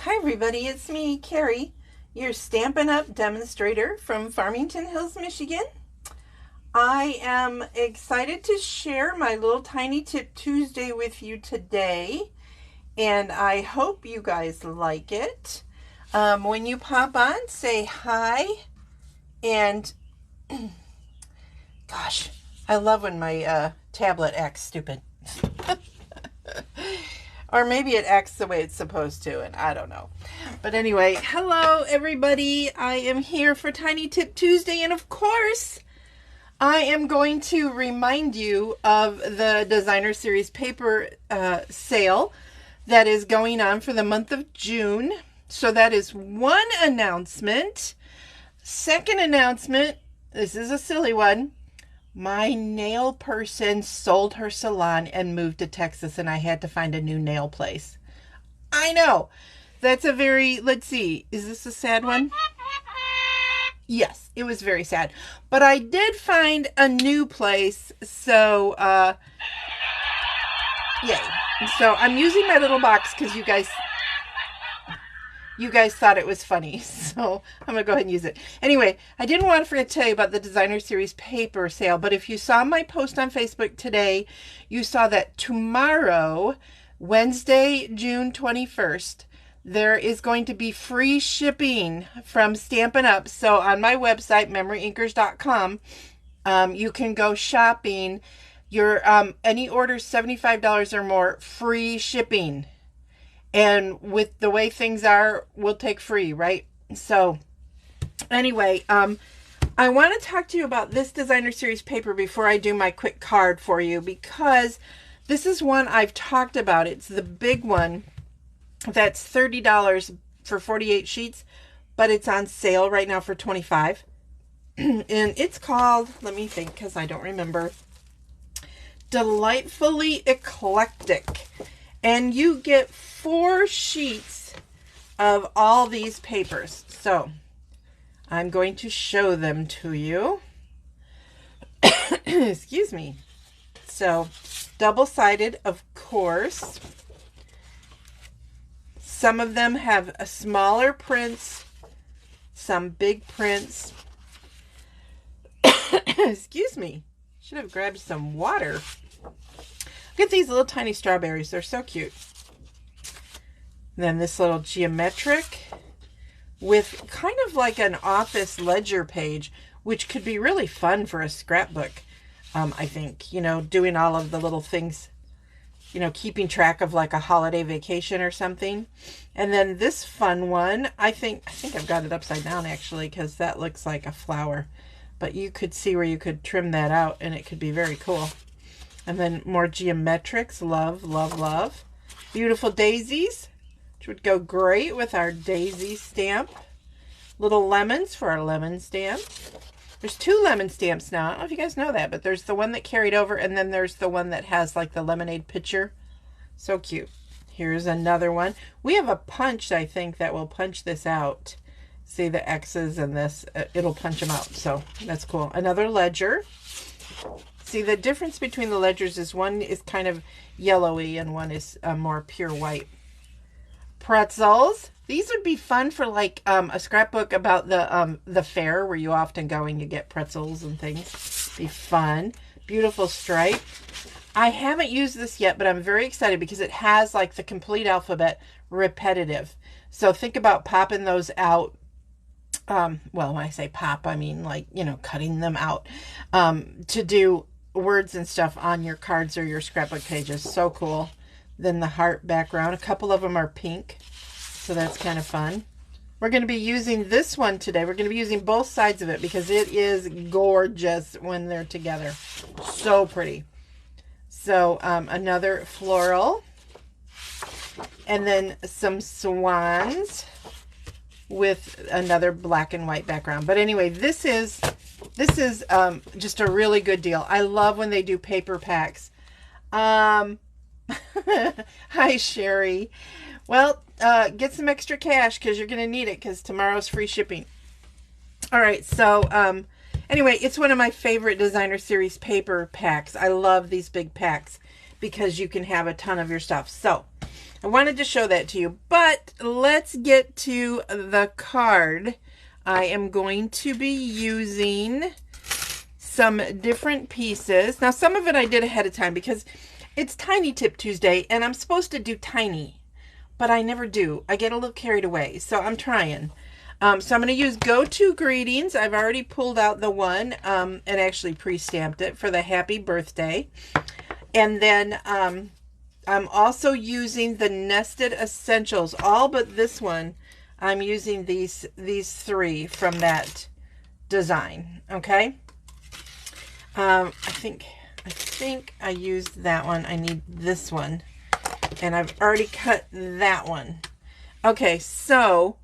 Hi everybody, it's me, Carrie, your Stampin' Up! Demonstrator from Farmington Hills, Michigan. I am excited to share my little Tiny Tip Tuesday with you today, and I hope you guys like it. When you pop on, say hi, and gosh, I love when my tablet acts stupid. Or maybe it acts the way it's supposed to, and I don't know. But anyway, hello everybody. I am here for Tiny Tip Tuesday, and of course, I am going to remind you of the Designer Series paper sale that is going on for the month of June. So that is one announcement. Second announcement, this is a silly one. My nail person sold her salon and moved to Texas, and I had to find a new nail place. I know. That's a very, let's see, is this a sad one? Yes, it was very sad. But I did find a new place, so, yay. So I'm using my little box because you guys thought it was funny, so I'm going to go ahead and use it. Anyway, I didn't want to forget to tell you about the Designer Series paper sale, but if you saw my post on Facebook today, you saw that tomorrow, Wednesday, June 21st, there is going to be free shipping from Stampin' Up! So on my website, MemoryINKers.com, you can go shopping. Your any orders $75 or more, free shipping. And with the way things are, we'll take free, right? So anyway, I want to talk to you about this Designer Series paper before I do my quick card for you, because this is one I've talked about. It's the big one that's $30 for 48 sheets, but it's on sale right now for $25. And it's called, let me think because I don't remember, Delightfully Eclectic. And you get 4 sheets of all these papers. So I'm going to show them to you. Excuse me. So double-sided, of course. Some of them have a smaller prints, some big prints. Excuse me. Should have grabbed some water. Look at these little tiny strawberries. They're so cute. Then this little geometric with kind of like an office ledger page, which could be really fun for a scrapbook, I think. You know, doing all of the little things, you know, keeping track of like a holiday vacation or something. And then this fun one, I think I've got it upside down actually, because that looks like a flower. But you could see where you could trim that out and it could be very cool. And then more geometrics. Love, love, love. Beautiful daisies, which would go great with our daisy stamp. Little lemons for our lemon stamp. There's 2 lemon stamps now. I don't know if you guys know that, but there's the one that carried over, and then there's the one that has like the lemonade pitcher. So cute. Here's another one. We have a punch, I think, that will punch this out. See the X's and this, it'll punch them out. So that's cool. Another ledger. See, the difference between the ledgers is one is kind of yellowy and one is more pure white. Pretzels. These would be fun for like a scrapbook about the fair where you often go and you get pretzels and things. Be fun. Beautiful stripe. I haven't used this yet, but I'm very excited because it has like the complete alphabet repetitive. So think about popping those out. Well, when I say pop, I mean like, you know, cutting them out to do words and stuff on your cards or your scrapbook pages. So cool. Then the heart background. A couple of them are pink, so that's kind of fun. We're going to be using this one today. We're going to be using both sides of it because it is gorgeous when they're together. So pretty. So another floral. And then some swans with another black and white background. But anyway, this is just a really good deal. I love when they do paper packs. Hi, Sherry. Well, get some extra cash because you're going to need it because tomorrow's free shipping. All right, so anyway, it's one of my favorite Designer Series paper packs. I love these big packs because you can have a ton of your stuff. So I wanted to show that to you, but let's get to the card. I am going to be using some different pieces. Now, some of it I did ahead of time because it's Tiny Tip Tuesday, and I'm supposed to do tiny, but I never do. I get a little carried away, so I'm trying. So I'm going to use Go To Greetings. I've already pulled out the one and actually pre-stamped it for the happy birthday. And then I'm also using the Nested Essentials, all but this one. I'm using these three from that design, okay? I think I used that one. I need this one. And I've already cut that one. Okay, so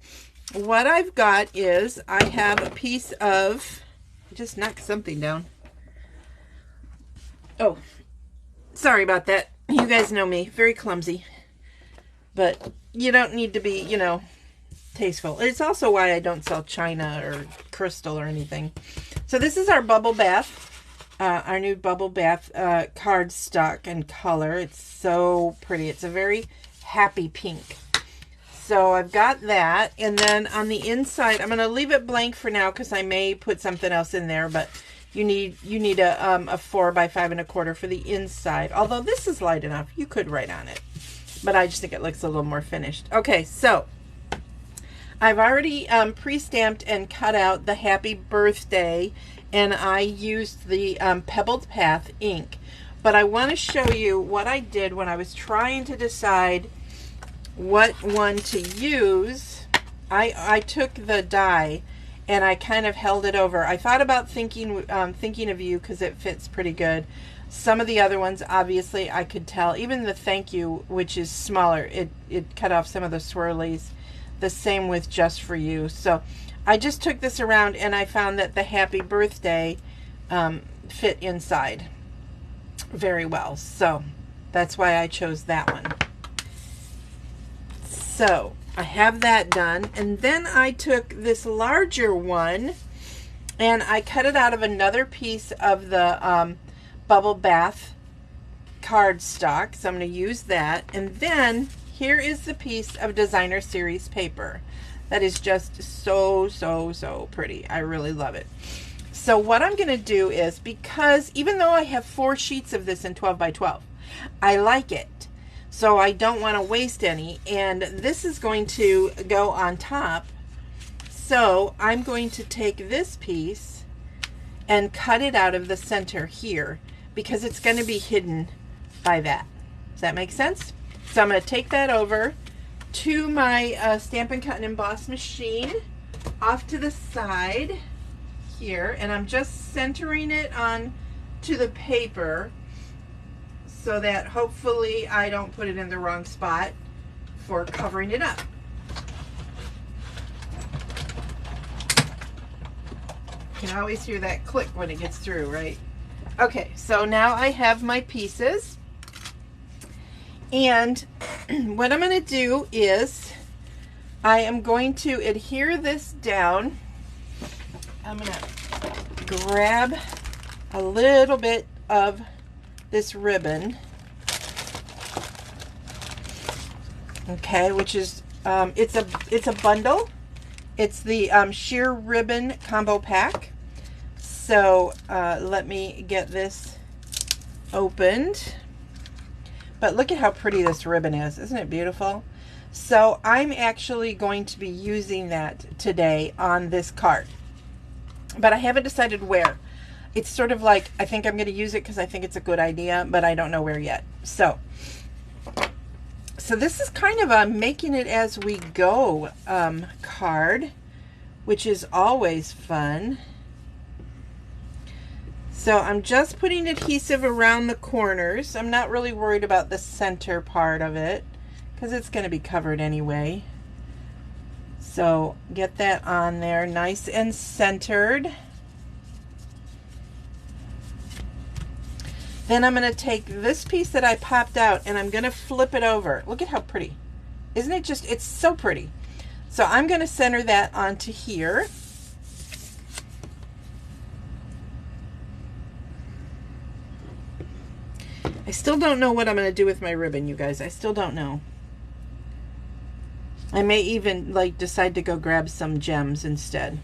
what I've got is I have a piece of, I just knocked something down. Oh, sorry about that. You guys know me, very clumsy. But you don't need to be, you know, tasteful. It's also why I don't sell china or crystal or anything. So this is our bubble bath. Our new bubble bath cardstock and color. It's so pretty. It's a very happy pink. So I've got that. And then on the inside, I'm going to leave it blank for now because I may put something else in there. But you need a 4 by 5 1/4 for the inside. Although this is light enough, you could write on it. But I just think it looks a little more finished. Okay, so I've already pre-stamped and cut out the happy birthday. And I used the Pebbled Path ink. But I want to show you what I did when I was trying to decide what one to use. I took the die and I kind of held it over. I thought about thinking of you because it fits pretty good. Some of the other ones, obviously, I could tell. Even the thank you, which is smaller, it cut off some of the swirlies. The same with Just For You. So I just took this around and I found that the happy birthday fit inside very well. So that's why I chose that one. So I have that done. And then I took this larger one and I cut it out of another piece of the bubble bath cardstock. So I'm going to use that. And then here is the piece of Designer Series paper. That is just so pretty. I really love it. So what I'm going to do is, because even though I have 4 sheets of this in 12 by 12, I like it. So I don't want to waste any. And this is going to go on top. So I'm going to take this piece and cut it out of the center here because it's going to be hidden by that. Does that make sense? So I'm going to take that over to my Stampin' Cut and Emboss machine off to the side here, and I'm just centering it on to the paper so that hopefully I don't put it in the wrong spot for covering it up. You can always hear that click when it gets through, right? Okay, so now I have my pieces. And what I'm going to do is I am going to adhere this down. I'm going to grab a little bit of this ribbon. Okay, which is it's a bundle. It's the sheer ribbon combo pack. So let me get this opened. But look at how pretty this ribbon is. Isn't it beautiful? So I'm actually going to be using that today on this card. But I haven't decided where. It's sort of like, I think I'm going to use it because I think it's a good idea, but I don't know where yet. So this is kind of a making it as we go card, which is always fun. So I'm just putting adhesive around the corners. I'm not really worried about the center part of it because it's going to be covered anyway. So get that on there nice and centered. Then I'm going to take this piece that I popped out and I'm going to flip it over. Look at how pretty. Isn't it just, it's so pretty. So I'm going to center that onto here. I still don't know what I'm going to do with my ribbon, you guys. I still don't know. I may even like decide to go grab some gems instead.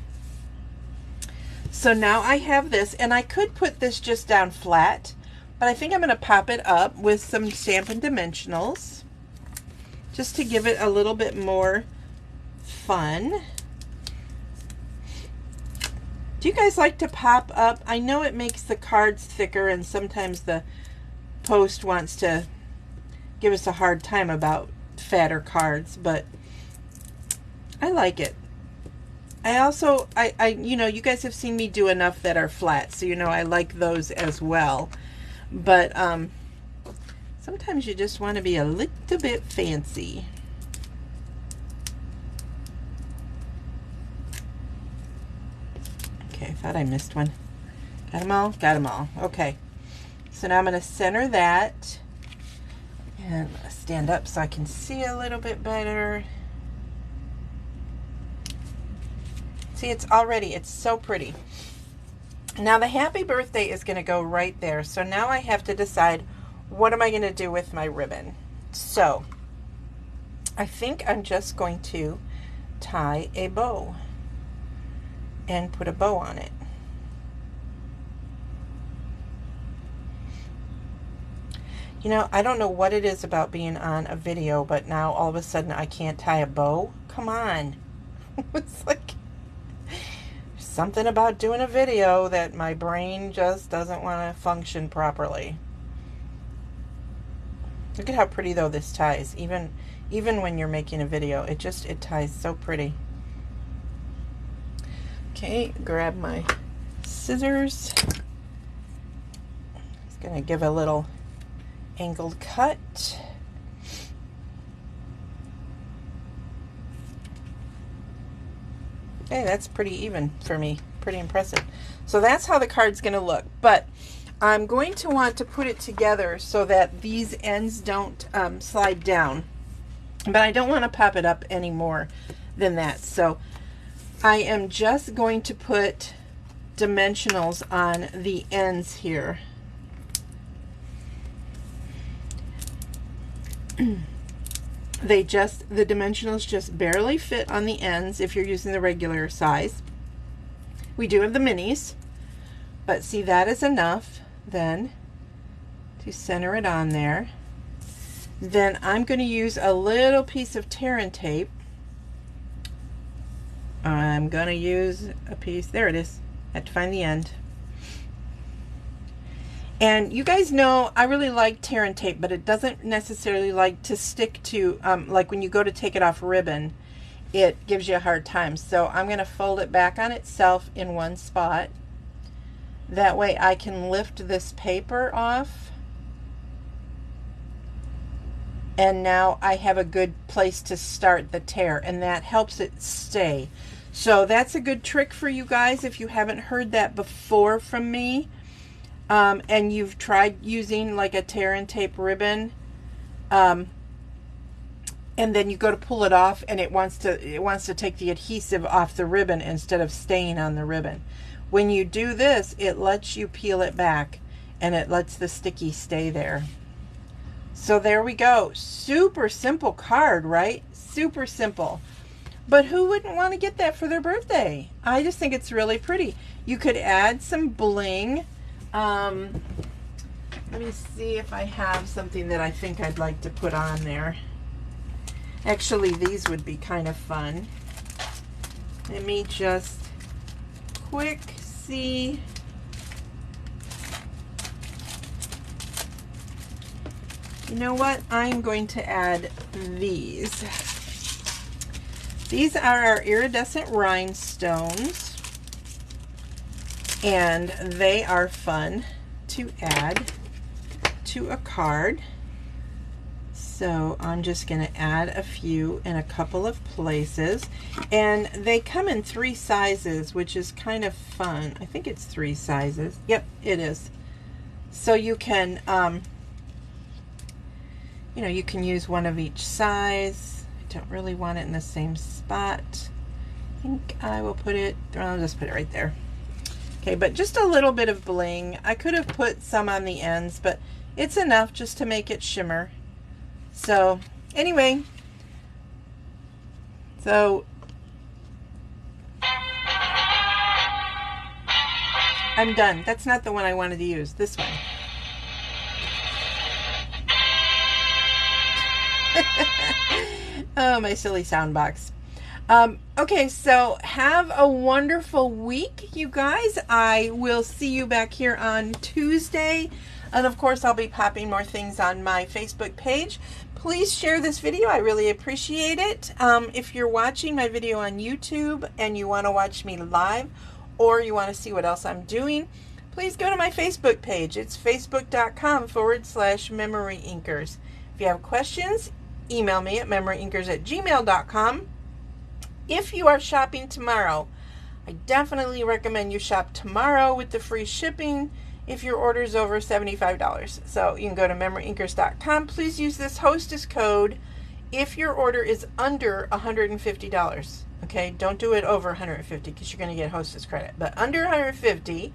So now I have this, and I could put this just down flat, but I think I'm going to pop it up with some Stampin' Dimensionals just to give it a little bit more fun. Do you guys like to pop up? I know it makes the cards thicker, and sometimes the post wants to give us a hard time about fatter cards, but I like it. I also, you know, you guys have seen me do enough that are flat, so you know I like those as well. But sometimes you just want to be a little bit fancy. Okay, I thought I missed one. Got them all? Got them all. Okay. So now I'm going to center that and stand up so I can see a little bit better. See, it's so pretty. Now the happy birthday is going to go right there. So now I have to decide, what am I going to do with my ribbon? So I think I'm just going to tie a bow and put a bow on it. You know, I don't know what it is about being on a video, but now all of a sudden I can't tie a bow. Come on. It's like something about doing a video that my brain just doesn't want to function properly. Look at how pretty though this ties. Even when you're making a video, it ties so pretty. Okay, grab my scissors. Just gonna give a little angled cut. Hey, that's pretty even for me. Pretty impressive. So that's how the card's going to look. But I'm going to want to put it together so that these ends don't slide down. But I don't want to pop it up any more than that. So I am just going to put dimensionals on the ends here. The dimensionals just barely fit on the ends if you're using the regular size. We do have the minis, but see, that is enough then to center it on there. Then I'm going to use a little piece of tear and tape. I'm going to use a piece, there it is, I have to find the end. And you guys know I really like tear and tape, but it doesn't necessarily like to stick to, like when you go to take it off ribbon, it gives you a hard time. So I'm going to fold it back on itself in one spot. That way I can lift this paper off. And now I have a good place to start the tear, and that helps it stay. So that's a good trick for you guys if you haven't heard that before from me. And you've tried using like a tear and tape ribbon, and then you go to pull it off and it wants to take the adhesive off the ribbon instead of staying on the ribbon. When you do this, it lets you peel it back and it lets the sticky stay there. So there we go. Super simple card, right? Super simple. But who wouldn't want to get that for their birthday? I just think it's really pretty. You could add some bling. Let me see if I have something that I think I'd like to put on there. Actually, these would be kind of fun. Let me just quick see. You know what? I'm going to add these. These are our iridescent rhinestones, and they are fun to add to a card. So I'm just going to add a few in a couple of places, and they come in 3 sizes, which is kind of fun. I think it's 3 sizes. Yep, it is. So you can you know, you can use one of each size. I don't really want it in the same spot. I think I will put it, I'll just put it right there. Okay, but just a little bit of bling. I could have put some on the ends, but it's enough just to make it shimmer. So anyway, So I'm done. That's not the one I wanted to use. This one. Oh, my silly sound box. Okay, so have a wonderful week, you guys. I will see you back here on Tuesday. And of course, I'll be popping more things on my Facebook page. Please share this video. I really appreciate it. If you're watching my video on YouTube and you want to watch me live, or you want to see what else I'm doing, please go to my Facebook page. It's facebook.com/MemoryINKers. If you have questions, email me at MemoryINKers@gmail.com. If you are shopping tomorrow, I definitely recommend you shop tomorrow with the free shipping if your order is over $75. So you can go to MemoryINKers.com. Please use this hostess code if your order is under $150. Okay, don't do it over $150 because you're going to get hostess credit. But under $150,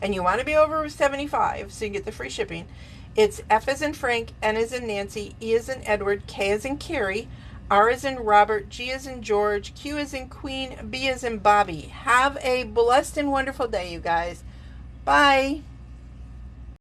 and you want to be over $75, so you get the free shipping, it's F as in Frank, N as in Nancy, E as in Edward, K as in Carrie, R as in Robert, G as in George, Q as in Queen, B as in Bobby. Have a blessed and wonderful day, you guys. Bye.